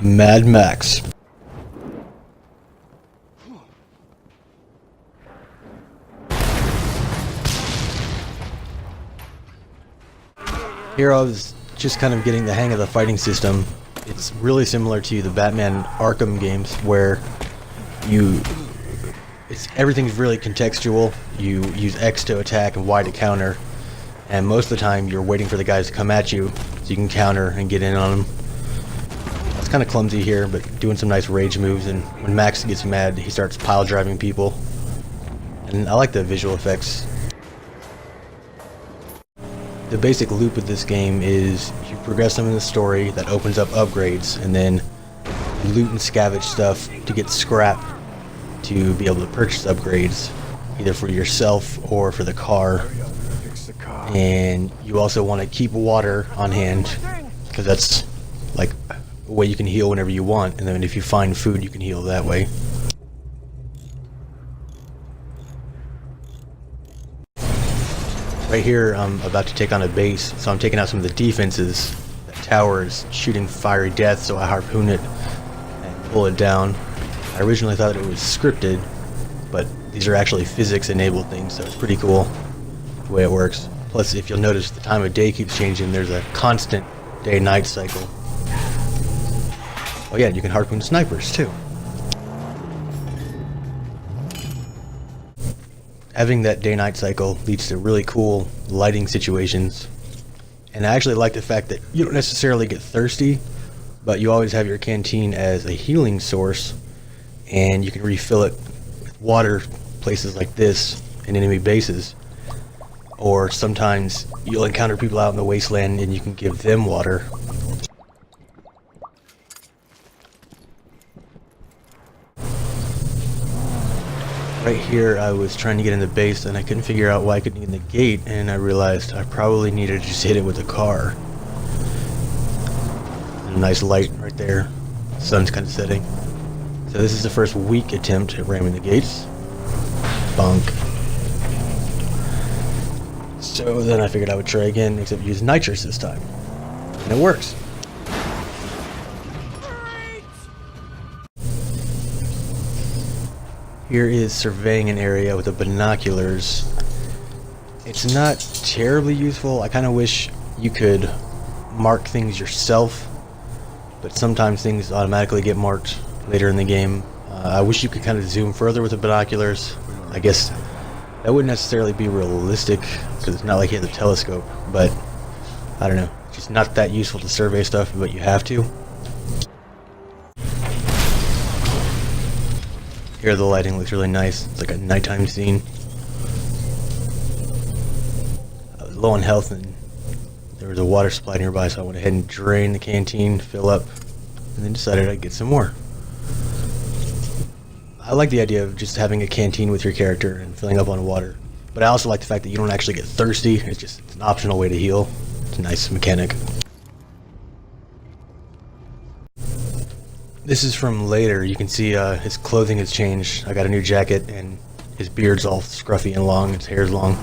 Mad Max. Here I was just kind of getting the hang of the fighting system. It's really similar to the Batman Arkham games where everything's really contextual. You use X to attack and Y to counter, and most of the time you're waiting for the guys to come at you so you can counter and get in on them. It's kind of clumsy here, but doing some nice rage moves, and when Max gets mad he starts pile driving people. And I like the visual effects. The basic loop of this game is you progress them in the story that opens up upgrades, and then loot and scavenge stuff to get scrap to be able to purchase upgrades, either for yourself or for the car. And you also want to keep water on hand, because that's like a way you can heal whenever you want, and then if you find food you can heal that way. Right here I'm about to take on a base, so I'm taking out some of the defenses. That tower is shooting fiery death, so I harpoon it and pull it down. I originally thought it was scripted, but these are actually physics-enabled things, so it's pretty cool the way it works. Plus, if you'll notice, the time of day keeps changing. There's a constant day-night cycle. Oh yeah, you can harpoon snipers too. Having that day-night cycle leads to really cool lighting situations. And I actually like the fact that you don't necessarily get thirsty, but you always have your canteen as a healing source, and you can refill it with water places like this in enemy bases. Or sometimes you'll encounter people out in the wasteland and you can give them water. Right here I was trying to get in the base and I couldn't figure out why I couldn't get in the gate, and I realized I probably needed to just hit it with a car. And a nice light right there. The sun's kind of setting. So this is the first weak attempt at ramming the gates. Bonk. So then I figured I would try again, except use nitrous this time. And it works. Here is surveying an area with the binoculars. It's not terribly useful. I kind of wish you could mark things yourself, but sometimes things automatically get marked later in the game. I wish you could kind of zoom further with the binoculars. I guess that wouldn't necessarily be realistic because it's not like you have the telescope, but I don't know. It's just not that useful to survey stuff, but you have to. Here the lighting looks really nice. It's like a nighttime scene. I was low on health and there was a water supply nearby, so I went ahead and drained the canteen, fill up, and then decided I'd get some more. I like the idea of just having a canteen with your character and filling up on water, but I also like the fact that you don't actually get thirsty. It's an optional way to heal. It's a nice mechanic. This is from later. You can see his clothing has changed. I got a new jacket and his beard's all scruffy and long, his hair's long.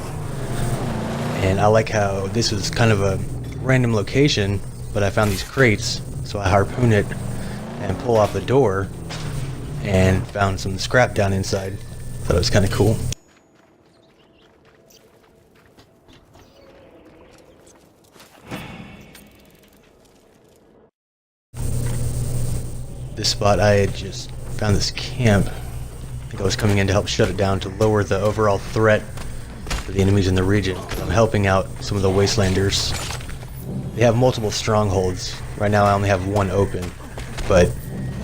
And I like how this was kind of a random location, but I found these crates, so I harpoon it and pull off the door and found some scrap down inside. Thought it was kind of cool. This spot, I had just found this camp. I think I was coming in to help shut it down to lower the overall threat for the enemies in the region. I'm helping out some of the Wastelanders. They have multiple strongholds. Right now I only have one open, but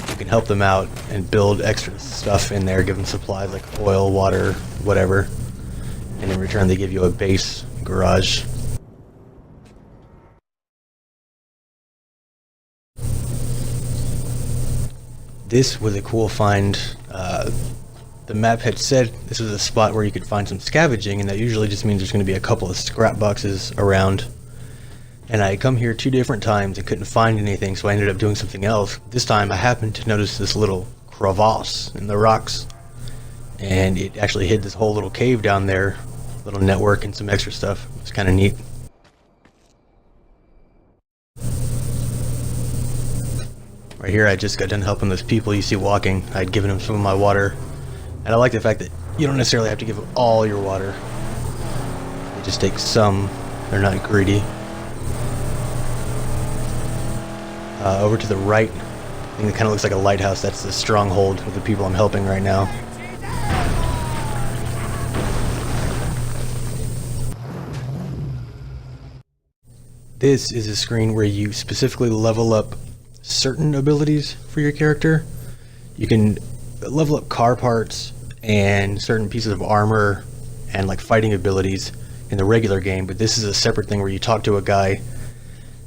you can help them out and build extra stuff in there, give them supplies like oil, water, whatever, and in return they give you a base garage. This was a cool find. The map had said this was a spot where you could find some scavenging, and that usually just means there's going to be a couple of scrap boxes around. And I had come here 2 different times and couldn't find anything, so I ended up doing something else. This time I happened to notice this little crevasse in the rocks, and it actually hid this whole little cave down there, little network and some extra stuff. It's kind of neat. Right here, I just got done helping those people you see walking. I'd given them some of my water. And I like the fact that you don't necessarily have to give them all your water. They just take some. They're not greedy. Over to the right, thing that kind of looks like a lighthouse. That's the Stronghold of the people I'm helping right now. This is a screen where you specifically level up certain abilities for your character. You can level up car parts and certain pieces of armor and like fighting abilities in the regular game, but this is a separate thing where you talk to a guy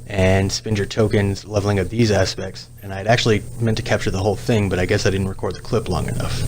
and spend your tokens leveling up these aspects. And I'd actually meant to capture the whole thing, but I guess I didn't record the clip long enough.